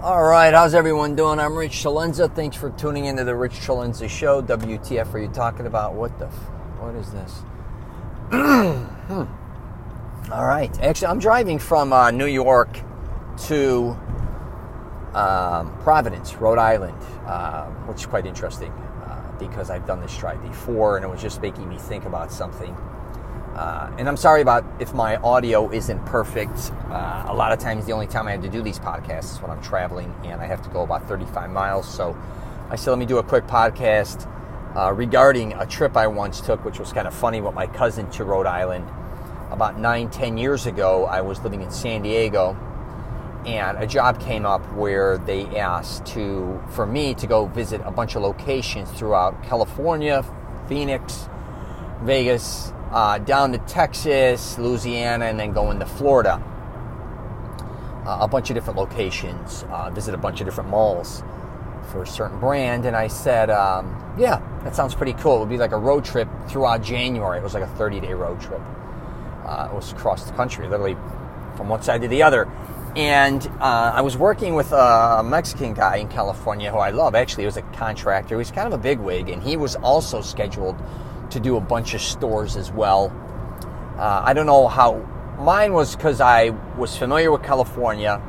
All right, how's everyone doing? I'm Rich CELENZA. Thanks for tuning into the Rich CELENZA Show. WTF are you talking about? What is this? All right. Actually, I'm driving from New York to Providence, Rhode Island, which is quite interesting because I've done this drive before, and it was just making me think about something. And I'm sorry about if my audio isn't perfect. A lot of times the only time I have to do these podcasts is when I'm traveling and I have to go about 35 miles. So I said, let me do a quick podcast regarding a trip I once took, which was kind of funny, with my cousin to Rhode Island. About 9-10 years ago, I was living in San Diego, and a job came up where they asked for me to go visit a bunch of locations throughout California, Phoenix, Vegas, down to Texas, Louisiana, and then go into Florida. A bunch of different locations, visit a bunch of different malls for a certain brand. And I said, yeah, that sounds pretty cool. It would be like a road trip throughout January. It was like a 30-day road trip. It was across the country, literally from one side to the other. And I was working with a Mexican guy in California who I love. Actually, he was a contractor. He was kind of a bigwig, and he was also scheduled to do a bunch of stores as well. I don't know how. Mine was because I was familiar with California,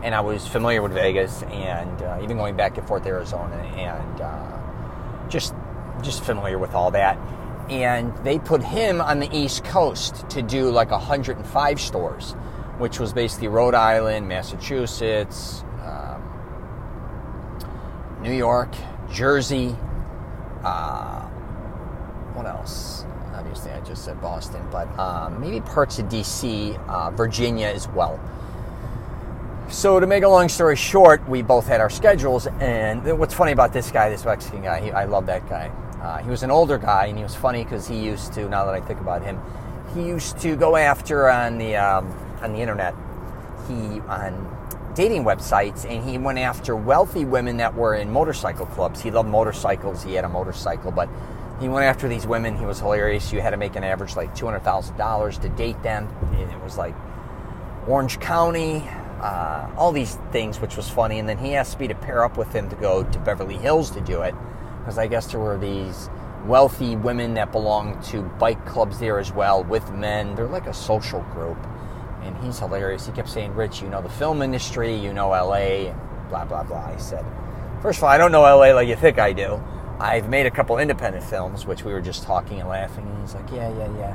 and I was familiar with Vegas, and even going back and forth to Arizona, and just familiar with all that. And they put him on the East Coast to do like 105 stores, which was basically Rhode Island, Massachusetts, New York, Jersey, what else? Obviously, I just said Boston, but maybe parts of D.C., Virginia as well. So to make a long story short, we both had our schedules, and what's funny about this guy, this Mexican guy, I love that guy. He was an older guy, and he was funny because he used to, now that I think about him, he used to go after on the internet, on dating websites, and he went after wealthy women that were in motorcycle clubs. He loved motorcycles. He had a motorcycle, but he went after these women. He was hilarious. You had to make an average like $200,000 to date them. And it was like Orange County, all these things, which was funny. And then he asked me to pair up with him to go to Beverly Hills to do it, because I guess there were these wealthy women that belonged to bike clubs there as well with men. They're like a social group. And he's hilarious. He kept saying, Rich, you know the film industry, you know LA, and blah, blah, blah. I said, first of all, I don't know LA like you think I do. I've made a couple independent films, which we were just talking and laughing, and he's like, yeah.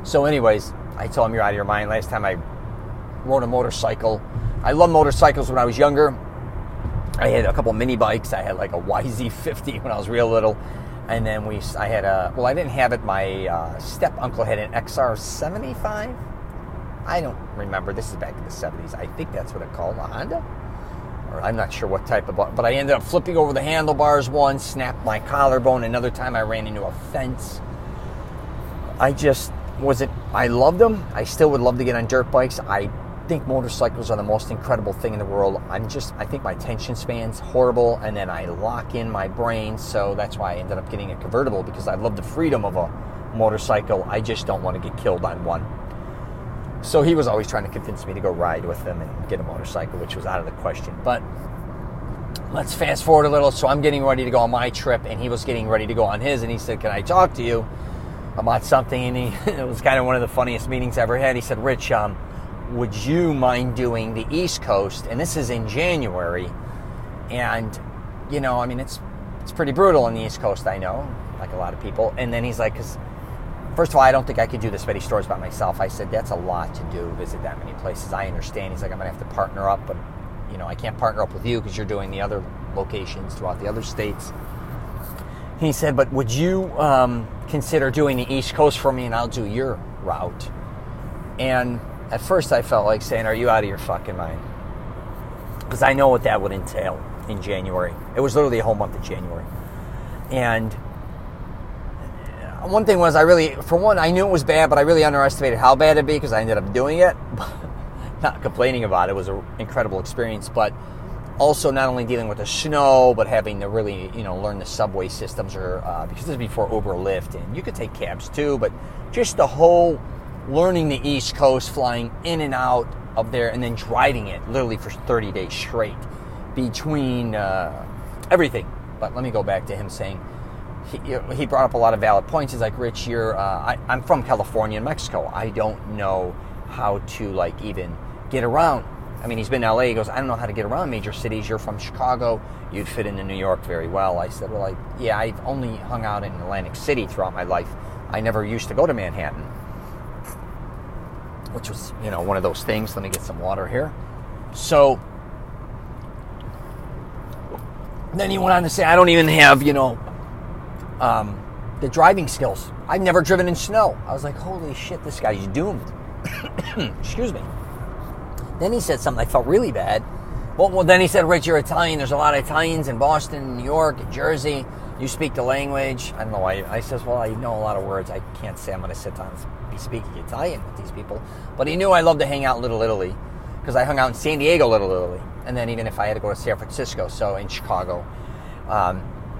So anyways, I told him, you're out of your mind. Last time I rode a motorcycle, I loved motorcycles when I was younger. I had a couple mini bikes. I had like a YZ50 when I was real little, and then I didn't have it. My step uncle had an XR75. I don't remember. This is back in the 70s. I think that's what it called, a Honda? Or I'm not sure what type of, but I ended up flipping over the handlebars once, snapped my collarbone. Another time I ran into a fence. I loved them. I still would love to get on dirt bikes. I think motorcycles are the most incredible thing in the world. I think my attention span's horrible, and then I lock in my brain, so that's why I ended up getting a convertible, because I love the freedom of a motorcycle. I just don't want to get killed on one. So he was always trying to convince me to go ride with him and get a motorcycle, which was out of the question. But let's fast forward a little. So I'm getting ready to go on my trip, and he was getting ready to go on his, and he said, can I talk to you about something? And it was kind of one of the funniest meetings I ever had. He said, Rich, would you mind doing the East Coast? And this is in January. And, it's pretty brutal on the East Coast, I know, like a lot of people. And then he's like, first of all, I don't think I could do this many stores by myself. I said, that's a lot to do, visit that many places. I understand. He's like, I'm going to have to partner up, but, I can't partner up with you because you're doing the other locations throughout the other states. He said, but would you consider doing the East Coast for me, and I'll do your route? And at first I felt like saying, are you out of your fucking mind? Because I know what that would entail in January. It was literally a whole month of January. And one thing was, I knew it was bad, but I really underestimated how bad it'd be because I ended up doing it. Not complaining about it. It was an incredible experience, but also not only dealing with the snow, but having to really, learn the subway systems, or because this is before Uber, Lyft, and you could take cabs too, but just the whole learning the East Coast, flying in and out of there, and then driving it literally for 30 days straight. between everything. But let me go back to him saying, he brought up a lot of valid points. He's like, Rich, I'm from California and Mexico. I don't know how to like even get around. I mean, he's been to LA. He goes, I don't know how to get around major cities. You're from Chicago. You'd fit into New York very well. I said, well, yeah, I've only hung out in Atlantic City throughout my life. I never used to go to Manhattan, which was, one of those things. Let me get some water here. So then he went on to say, I don't even have, the driving skills. I've never driven in snow. I was like, holy shit, this guy's doomed. Excuse me. Then he said something I felt really bad. Well, then he said, Rich, you're Italian. There's a lot of Italians in Boston, New York, Jersey. You speak the language. I don't know why. I says, well, I know a lot of words. I can't say I'm going to sit down and be speaking Italian with these people. But he knew I loved to hang out in Little Italy because I hung out in San Diego, Little Italy. And then even if I had to go to San Francisco, so in Chicago.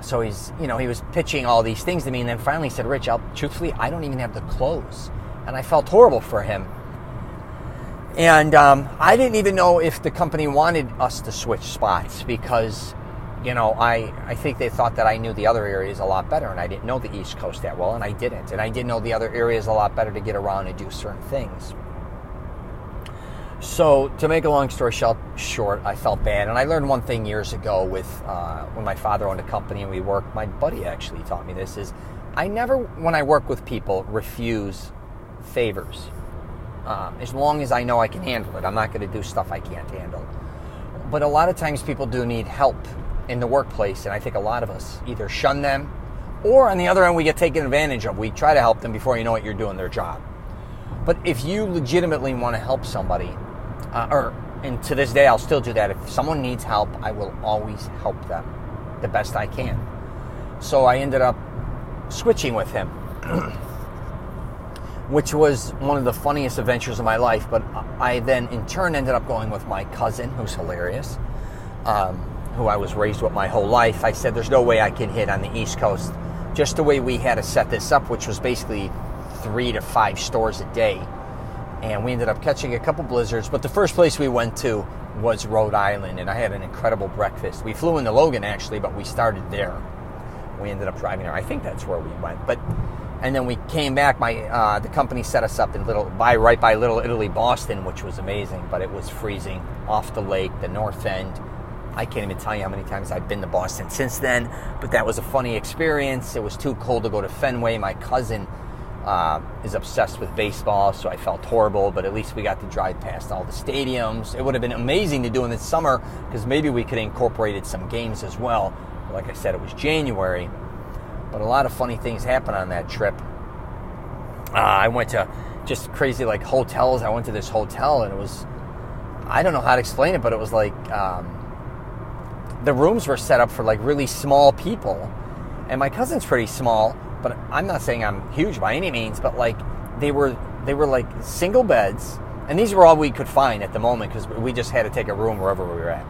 So he's, he was pitching all these things to me. And then finally he said, Rich, truthfully, I don't even have the clothes. And I felt horrible for him. And I didn't even know if the company wanted us to switch spots because, I think they thought that I knew the other areas a lot better, and I didn't know the East Coast that well, and I didn't. And I didn't know the other areas a lot better to get around and do certain things. So to make a long story short, I felt bad. And I learned one thing years ago with when my father owned a company and we worked. My buddy actually taught me this, is I never, when I work with people, refuse favors. As long as I know I can handle it. I'm not going to do stuff I can't handle. But a lot of times people do need help in the workplace, and I think a lot of us either shun them, or on the other end, we get taken advantage of. We try to help them before you know it, you're doing their job. But if you legitimately want to help somebody, and to this day I'll still do that, if someone needs help, I will always help them the best I can. So I ended up switching with him. Which was one of the funniest adventures of my life. But I then, in turn, ended up going with my cousin, who's hilarious, who I was raised with my whole life. I said, there's no way I can hit on the East Coast. Just the way we had to set this up, which was basically 3 to 5 stores a day. And we ended up catching a couple blizzards. But the first place we went to was Rhode Island, and I had an incredible breakfast. We flew into Logan, actually, but we started there. We ended up driving there. I think that's where we went. And then we came back. The company set us up in right by Little Italy, Boston, which was amazing. But it was freezing off the lake, the north end. I can't even tell you how many times I've been to Boston since then. But that was a funny experience. It was too cold to go to Fenway. My cousin is obsessed with baseball, so I felt horrible. But at least we got to drive past all the stadiums. It would have been amazing to do in the summer because maybe we could have incorporated some games as well. But like I said, it was January. But a lot of funny things happened on that trip. I went to just crazy hotels. I went to this hotel and it was, I don't know how to explain it, but it was like the rooms were set up for really small people. And my cousin's pretty small, but I'm not saying I'm huge by any means, but they were single beds. And these were all we could find at the moment because we just had to take a room wherever we were at.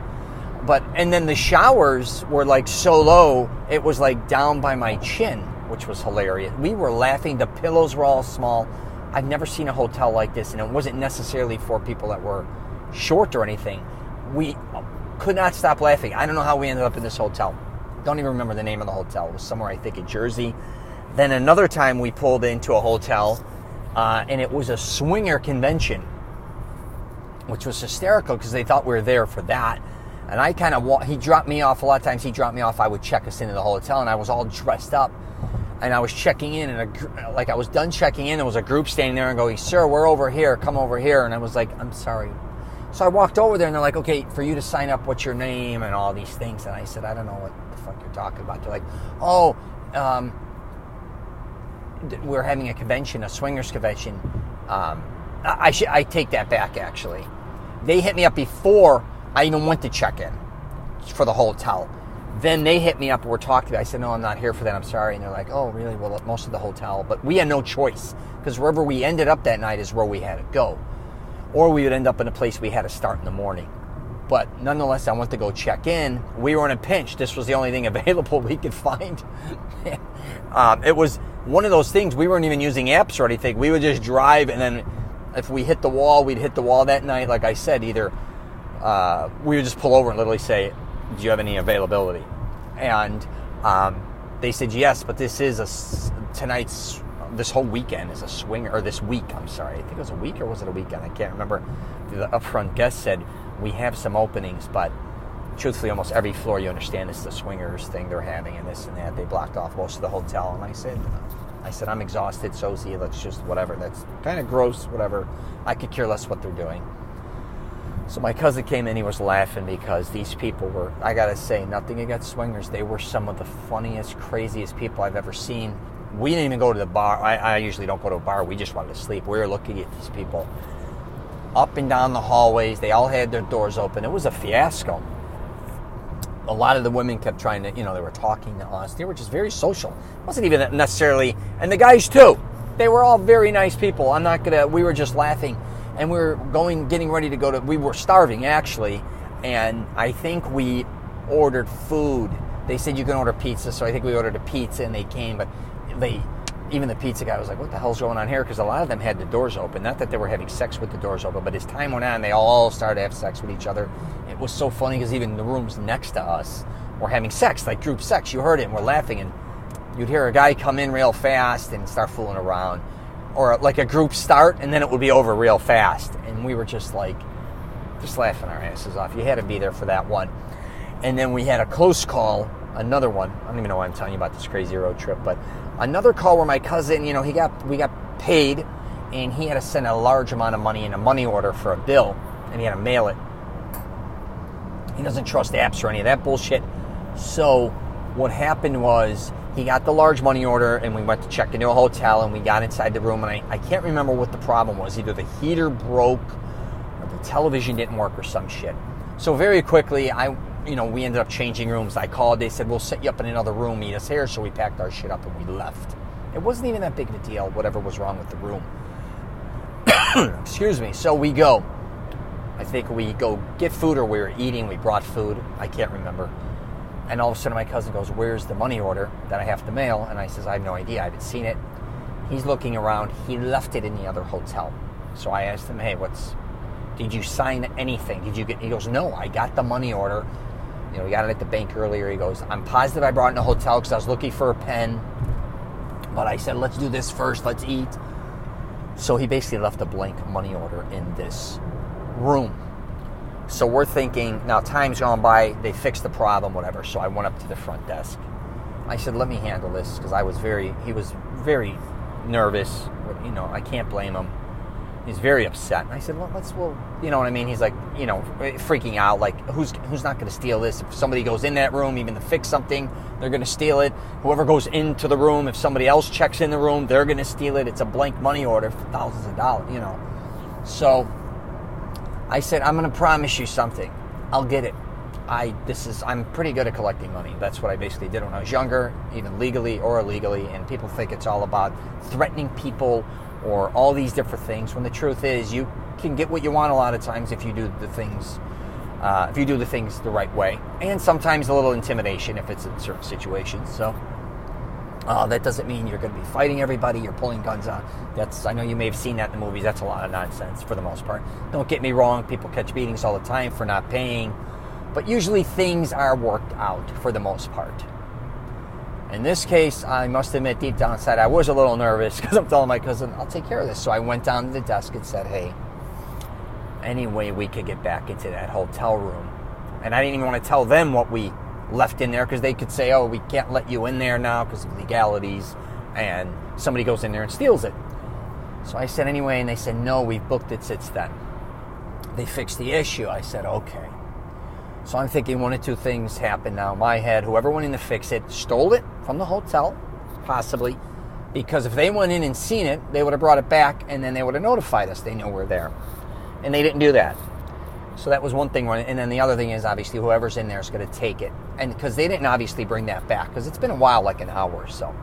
And then the showers were so low, it was down by my chin, which was hilarious. We were laughing. The pillows were all small. I've never seen a hotel like this, and it wasn't necessarily for people that were short or anything. We could not stop laughing. I don't know how we ended up in this hotel. Don't even remember the name of the hotel. It was somewhere, I think, in Jersey. Then another time we pulled into a hotel, and it was a swinger convention, which was hysterical because they thought we were there for that. And I kind of, he dropped me off. A lot of times he dropped me off. I would check us into the hotel, and I was all dressed up. And I was checking in, and I was done checking in. There was a group standing there and going, sir, we're over here. Come over here. And I was like, I'm sorry. So I walked over there, and they're like, okay, for you to sign up, what's your name and all these things. And I said, I don't know what the fuck you're talking about. They're like, oh, we're having a convention, a swingers convention. I take that back, actually. They hit me up before I even went to check in for the hotel. Then they hit me up and were talking to me. I said, no, I'm not here for that. I'm sorry. And they're like, oh, really? Well, most of the hotel. But we had no choice because wherever we ended up that night is where we had to go. Or we would end up in a place we had to start in the morning. But nonetheless, I went to go check in. We were in a pinch. This was the only thing available we could find. It was one of those things. We weren't even using apps or anything. We would just drive, and then if we hit the wall, we'd hit the wall that night. Like I said, either we would just pull over and literally say, do you have any availability? And they said yes, but this whole weekend is a swinger, or this week, I'm sorry. I think it was a week, or was it a weekend? I can't remember. The upfront guest said, we have some openings, but truthfully, almost every floor, you understand, it's the swingers thing they're having and this and that. They blocked off most of the hotel. And I said, I'm exhausted, so is he. Let's just, whatever. That's kind of gross, whatever. I could care less what they're doing. So my cousin came in, he was laughing because these people were, I gotta say, nothing against swingers. They were some of the funniest, craziest people I've ever seen. We didn't even go to the bar. I usually don't go to a bar. We just wanted to sleep. We were looking at these people up and down the hallways. They all had their doors open. It was a fiasco. A lot of the women kept trying to, they were talking to us. They were just very social. It wasn't even necessarily, and the guys too. They were all very nice people. We were just laughing. And we were getting ready to we were starving actually. And I think we ordered food. They said you can order pizza. So I think we ordered a pizza and they came, but even the pizza guy was like, what the hell's going on here? Because a lot of them had the doors open. Not that they were having sex with the doors open, but as time went on, they all started to have sex with each other. It was so funny because even the rooms next to us were having sex, like group sex. You heard it and we're laughing, and you'd hear a guy come in real fast and start fooling around. Or like a group start, and then it would be over real fast. And we were just laughing our asses off. You had to be there for that one. And then we had a close call, another one. I don't even know why I'm telling you about this crazy road trip, but another call where my cousin, we got paid, and he had to send a large amount of money in a money order for a bill, and he had to mail it. He doesn't trust apps or any of that bullshit. So what happened was he got the large money order, and we went to check into a hotel, and we got inside the room, and I can't remember what the problem was. Either the heater broke or the television didn't work or some shit. So very quickly, we ended up changing rooms. I called. They said, we'll set you up in another room, meet us here. So we packed our shit up and we left. It wasn't even that big of a deal, whatever was wrong with the room. Excuse me. So we go. I think we go get food, or we were eating. We brought food. I can't remember. And all of a sudden my cousin goes, where's the money order that I have to mail? And I says, I have no idea. I haven't seen it. He's looking around. He left it in the other hotel. So I asked him, hey, did you sign anything? He goes, no, I got the money order. We got it at the bank earlier. He goes, I'm positive I brought it in a hotel because I was looking for a pen. But I said, let's do this first. Let's eat. So he basically left a blank money order in this room. So we're thinking, now time's gone by. They fixed the problem, whatever. So I went up to the front desk. I said, let me handle this, because he was very nervous. I can't blame him. He's very upset. And I said, you know what I mean? He's like, freaking out, like, who's not going to steal this? If somebody goes in that room, even to fix something, they're going to steal it. Whoever goes into the room, if somebody else checks in the room, they're going to steal it. It's a blank money order for thousands of dollars, So I said, I'm going to promise you something. I'll get it. I'm pretty good at collecting money. That's what I basically did when I was younger, even legally or illegally. And people think it's all about threatening people or all these different things, when the truth is you can get what you want a lot of times if you do the things the right way, and sometimes a little intimidation if it's in certain situations. So that doesn't mean you're going to be fighting everybody, you're pulling guns out. I know you may have seen that in the movies. That's a lot of nonsense for the most part. Don't get me wrong, people catch beatings all the time for not paying, but usually things are worked out for the most part. In this case, I must admit, deep down inside, I was a little nervous because I'm telling my cousin, I'll take care of this. So I went down to the desk and said, hey, any way we could get back into that hotel room. And I didn't even want to tell them what we left in there, because they could say, oh, we can't let you in there now because of legalities, and somebody goes in there and steals it. So I said, anyway, and they said, no, we've booked it since then. They fixed the issue. I said, okay. So I'm thinking one of two things happened now in my head. Whoever went in to fix it stole it from the hotel, possibly, because if they went in and seen it, they would have brought it back, and then they would have notified us. They know we're there. And they didn't do that. So that was one thing. And then the other thing is, obviously, whoever's in there is going to take it. And because they didn't obviously bring that back, because it's been a while, like an hour or so.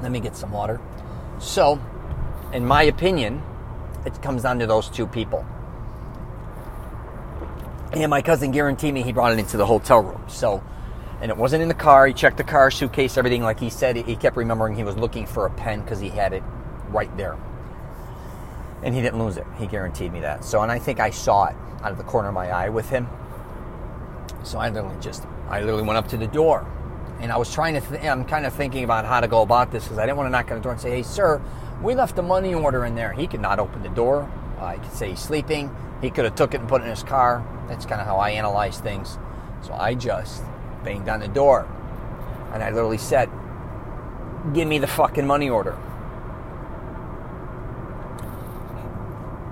Let me get some water. So, in my opinion, it comes down to those two people. And my cousin guaranteed me he brought it into the hotel room. So, and it wasn't in the car. He checked the car, suitcase, everything. Like he said, he kept remembering he was looking for a pen because he had it right there. And he didn't lose it. He guaranteed me that. So, and I think I saw it out of the corner of my eye with him. So I literally went up to the door, and I was trying to, I'm kind of thinking about how to go about this, because I didn't want to knock on the door and say, hey, sir, we left a money order in there. He could not open the door. I could say he's sleeping. He could have took it and put it in his car. That's kind of how I analyze things. So I just banged on the door, and I literally said, give me the fucking money order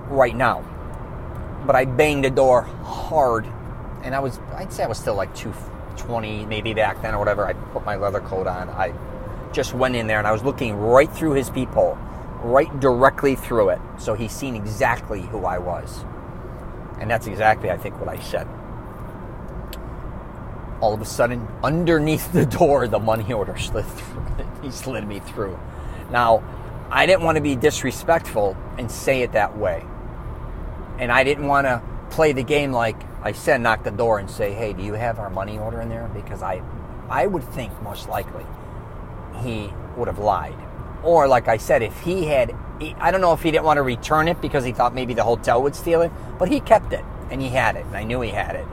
right now. But I banged the door hard, and I'd say I was still like 220 maybe back then or whatever. I put my leather coat on. I just went in there, and I was looking right through his peephole, right directly through it. So he's seen exactly who I was. And that's exactly, I think, what I said. All of a sudden, underneath the door, the money order slid through. He slid me through. Now, I didn't want to be disrespectful and say it that way. And I didn't want to play the game like I said, knock the door and say, hey, do you have our money order in there? Because I would think most likely he would have lied. Or like I said, if he had, I don't know if he didn't want to return it because he thought maybe the hotel would steal it, but he kept it, and he had it, and I knew he had it.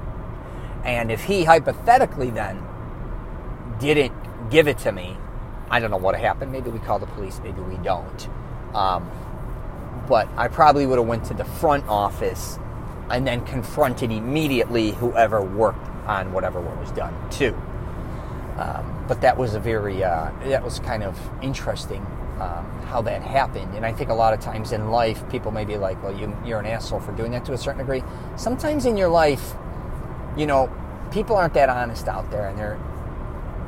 And if he hypothetically then didn't give it to me, I don't know what happened. Maybe we call the police, maybe we don't. But I probably would have went to the front office and then confronted immediately whoever worked on whatever was done too. But that was that was kind of interesting how that happened. And I think a lot of times in life, people may be like, well, you're an asshole for doing that to a certain degree. Sometimes in your life, you know, people aren't that honest out there,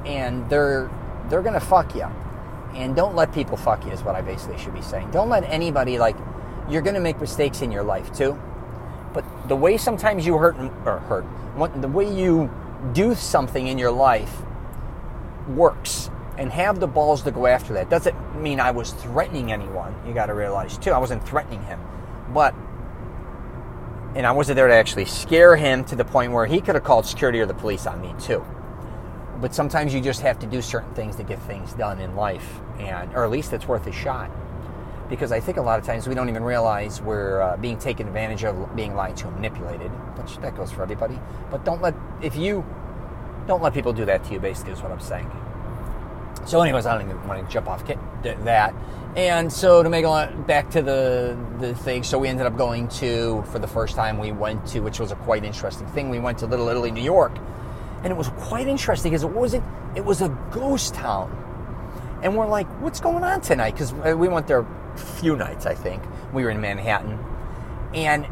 and they're going to fuck you. And don't let people fuck you is what I basically should be saying. Don't let anybody, you're going to make mistakes in your life too. But the way sometimes you the way you do something in your life works, and have the balls to go after that. Doesn't mean I was threatening anyone. You got to realize too, I wasn't threatening him, and I wasn't there to actually scare him to the point where he could have called security or the police on me too. But sometimes you just have to do certain things to get things done in life, or at least it's worth a shot. Because I think a lot of times we don't even realize we're being taken advantage of, being lied to and manipulated. Which that goes for everybody. But don't let people do that to you, basically, is what I'm saying. So anyways, I don't even want to jump off that. And so to make back to the thing, so we ended up going to, for the first time we went to, which was a quite interesting thing, we went to Little Italy, New York. And it was quite interesting because it was a ghost town. And we're like, what's going on tonight? Because we went there a few nights, I think. We were in Manhattan. And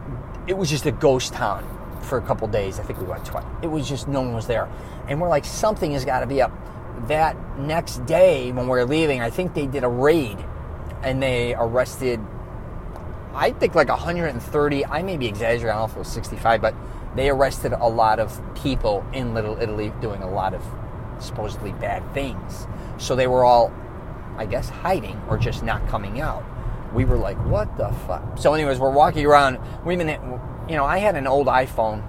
it was just a ghost town for a couple days. I think we went twice. It was just, no one was there. And we're like, something has got to be up. That next day when we were leaving, I think they did a raid. And they arrested, I think 130. I may be exaggerating. I don't know if it was 65, but they arrested a lot of people in Little Italy doing a lot of supposedly bad things. So they were all, I guess, hiding or just not coming out. We were like, what the fuck? So anyways, we're walking around. I had an old iPhone.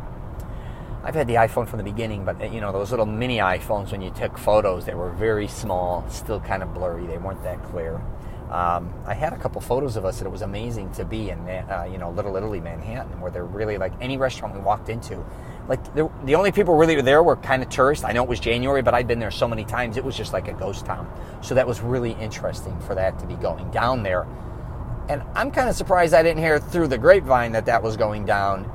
I've had the iPhone from the beginning, but those little mini iPhones, when you took photos, they were very small, still kind of blurry. They weren't that clear. I had a couple photos of us, and it was amazing to be in, Little Italy, Manhattan, where they're really any restaurant we walked into. The only people really there were kind of tourists. I know it was January, but I'd been there so many times, it was just like a ghost town. So that was really interesting for that to be going down there. And I'm kind of surprised I didn't hear through the grapevine that was going down,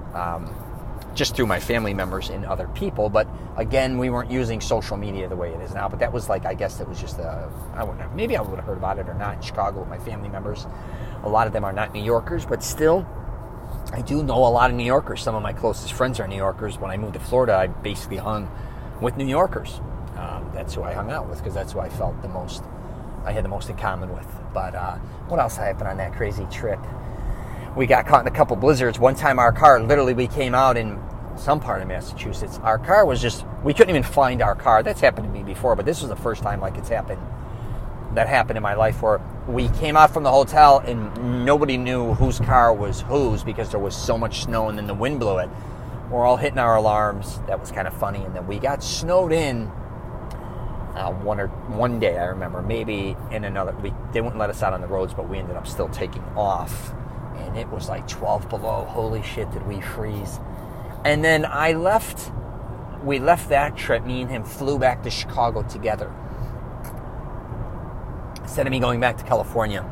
just through my family members and other people. But again, we weren't using social media the way it is now. But that was I guess it was just I wouldn't know. Maybe I would have heard about it or not in Chicago with my family members. A lot of them are not New Yorkers, but still, I do know a lot of New Yorkers. Some of my closest friends are New Yorkers. When I moved to Florida, I basically hung with New Yorkers. That's who I hung out with because that's who I felt I had the most in common with. But what else happened on that crazy trip? We got caught in a couple blizzards. One time our car, literally we came out in some part of Massachusetts. Our car was we couldn't even find our car. That's happened to me before, but this was the first time that happened in my life where we came out from the hotel and nobody knew whose car was whose because there was so much snow and then the wind blew it. We're all hitting our alarms. That was kind of funny. And then we got snowed in one day, I remember. Maybe in another week. They wouldn't let us out on the roads, but we ended up still taking off. And it was 12 below. Holy shit, did we freeze. And then I left we left that trip. Me and him flew back to Chicago together. Instead of me going back to California.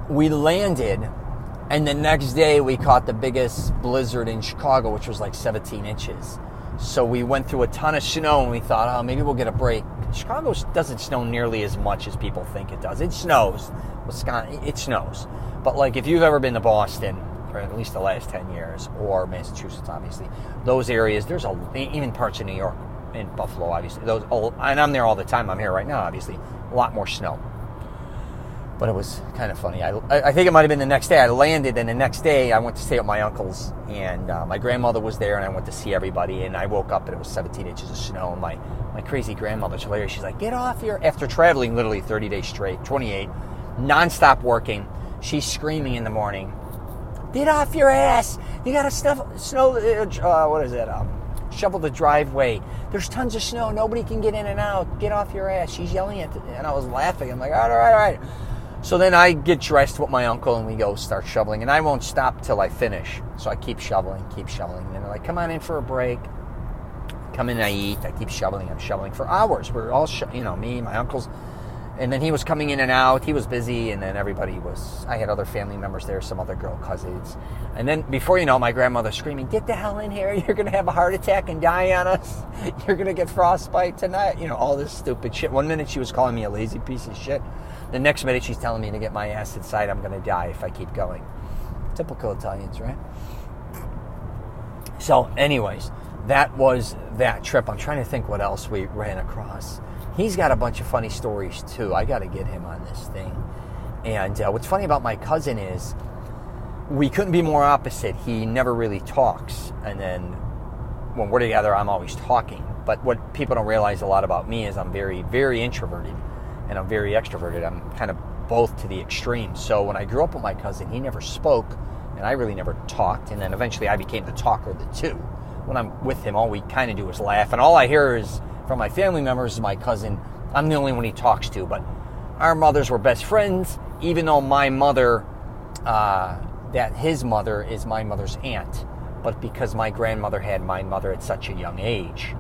We landed, and the next day we caught the biggest blizzard in Chicago, which was like 17 inches. So we went through a ton of snow, and we thought, oh, maybe we'll get a break. Chicago doesn't snow nearly as much as people think it does. It snows. Wisconsin, it snows. But like if you've ever been to Boston, for at least the last 10 years, or Massachusetts, obviously, those areas, even parts of New York and Buffalo, obviously, and I'm there all the time. I'm here right now, obviously, a lot more snow. But it was kind of funny. I think it might have been the next day. I landed, and the next day I went to stay at my uncle's, and my grandmother was there, and I went to see everybody, and I woke up, and it was 17 inches of snow, and my crazy grandmother's hilarious. She's like, get off your... After traveling literally 30 days straight, 28, nonstop working, she's screaming in the morning, get off your ass! You got to shovel the driveway. There's tons of snow. Nobody can get in and out. Get off your ass. She's yelling at and I was laughing. I'm like, all right. So then I get dressed with my uncle, and we go start shoveling. And I won't stop till I finish. So I keep shoveling. And then they're like, come on in for a break. Come in and I eat. I keep shoveling. I'm shoveling for hours. We're all, me, my uncles. And then he was coming in and out. He was busy. And then I had other family members there, some other girl cousins. And then before you know, my grandmother screaming, get the hell in here. You're going to have a heart attack and die on us. You're going to get frostbite tonight. All this stupid shit. One minute she was calling me a lazy piece of shit. The next minute she's telling me to get my ass inside. I'm going to die if I keep going. Typical Italians, right? So anyways, that was that trip. I'm trying to think what else we ran across. He's got a bunch of funny stories too. I got to get him on this thing. And what's funny about my cousin is we couldn't be more opposite. He never really talks. And then when we're together, I'm always talking. But what people don't realize a lot about me is I'm very, very introverted. And I'm very extroverted. I'm kind of both to the extreme. So when I grew up with my cousin, he never spoke, and I really never talked. And then eventually I became the talker of the two. When I'm with him, all we kind of do is laugh. And all I hear is from my family members is my cousin. I'm the only one he talks to. But our mothers were best friends, even though my mother, his mother is my mother's aunt. But because my grandmother had my mother at such a young age,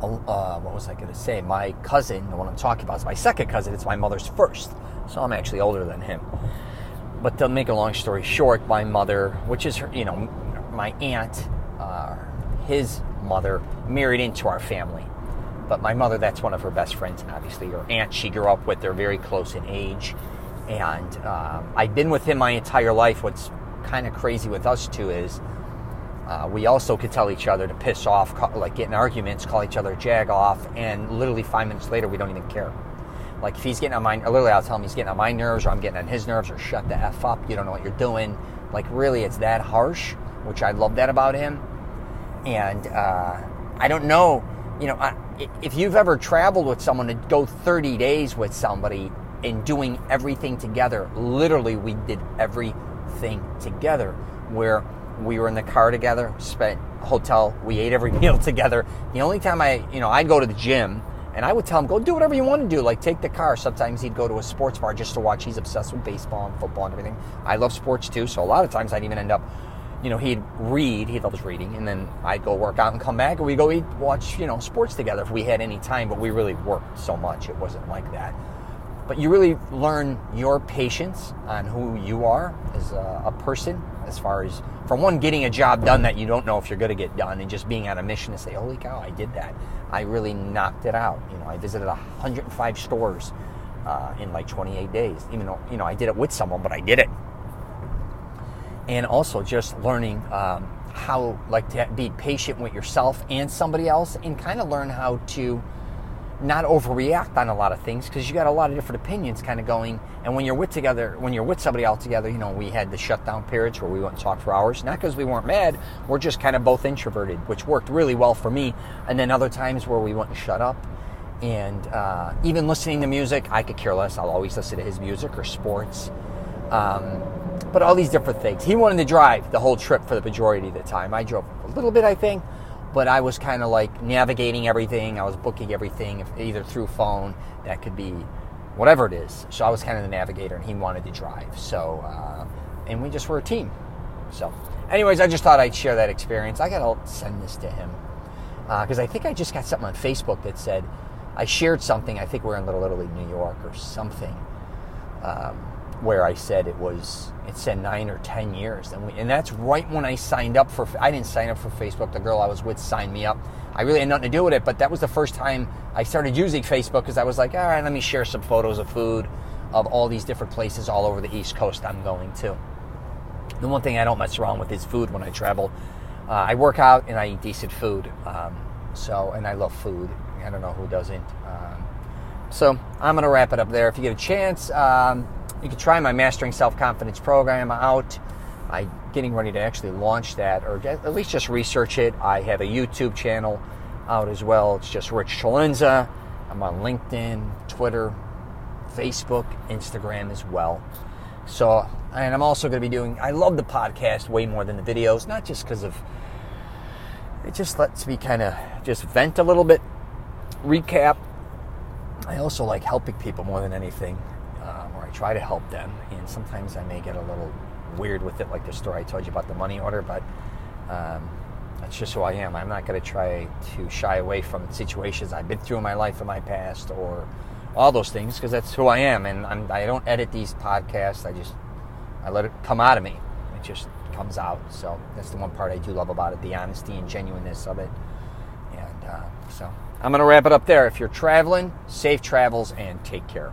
what was I going to say? My cousin, the one I'm talking about, is my second cousin. It's my mother's first. So I'm actually older than him. But to make a long story short, my mother, which is her, my aunt, his mother, married into our family. But my mother, that's one of her best friends, and obviously her aunt she grew up with. They're very close in age. And I've been with him my entire life. What's kind of crazy with us two is we also could tell each other to piss off, like get in arguments, call each other jag off, and literally 5 minutes later, we don't even care. Like if he's getting on literally I'll tell him he's getting on my nerves, or I'm getting on his nerves, or shut the F up, you don't know what you're doing. Like really, it's that harsh, which I love that about him. And I don't know, if you've ever traveled with someone to go 30 days with somebody and doing everything together, literally we did everything together, where we were in the car together, spent hotel, we ate every meal together. The only time I'd go to the gym, and I would tell him, go do whatever you want to do, like take the car. Sometimes he'd go to a sports bar just to watch. He's obsessed with baseball and football and everything. I love sports too, so a lot of times I'd even end up, he'd read, he loves reading, and then I'd go work out and come back, and we'd go watch, sports together if we had any time, but we really worked so much, it wasn't like that. But you really learn your patience on who you are as a person, as far as, from one, getting a job done that you don't know if you're going to get done, and just being on a mission to say, holy cow, I did that. I really knocked it out. I visited 105 stores in like 28 days, even though, I did it with someone, but I did it. And also just learning how, to be patient with yourself and somebody else, and kind of learn how to not overreact on a lot of things, because you got a lot of different opinions kind of going. And when you're with somebody all together, we had the shutdown periods where we wouldn't talk for hours, not because we weren't mad, we're just kind of both introverted, which worked really well for me. And then other times where we wouldn't shut up. And even listening to music, I could care less. I'll always listen to his music or sports. But all these different things. He wanted to drive the whole trip for the majority of the time. I drove a little bit, I think. But I was kind of like navigating everything. I was booking everything, either through phone, that could be whatever it is. So I was kind of the navigator, and he wanted to drive. So, and we just were a team. So anyways, I just thought I'd share that experience. I got to send this to him because I think I just got something on Facebook that said, I shared something, I think we're in Little Italy, New York or something, where I said it said 9 or 10 years. And that's right when I signed up I didn't sign up for Facebook. The girl I was with signed me up. I really had nothing to do with it, but that was the first time I started using Facebook because I was like, all right, let me share some photos of food of all these different places all over the East Coast I'm going to. The one thing I don't mess around with is food when I travel. I work out and I eat decent food. And I love food. I don't know who doesn't. So I'm going to wrap it up there. If you get a chance, you can try my Mastering Self-Confidence program out. I'm getting ready to actually launch that, or at least just research it. I have a YouTube channel out as well. It's just Rich CELENZA. I'm on LinkedIn, Twitter, Facebook, Instagram as well. So, and I'm also going to be I love the podcast way more than the videos, not just because of, it just lets me kind of just vent a little bit, recap. I also like helping people more than anything, or I try to help them, and sometimes I may get a little weird with it, like the story I told you about the money order, but that's just who I am. I'm not going to try to shy away from situations I've been through in my life, in my past, or all those things, because that's who I am, and I don't edit these podcasts. I let it come out of me. It just comes out. So that's the one part I do love about it, the honesty and genuineness of it. And so I'm going to wrap it up there. If you're traveling, safe travels and take care.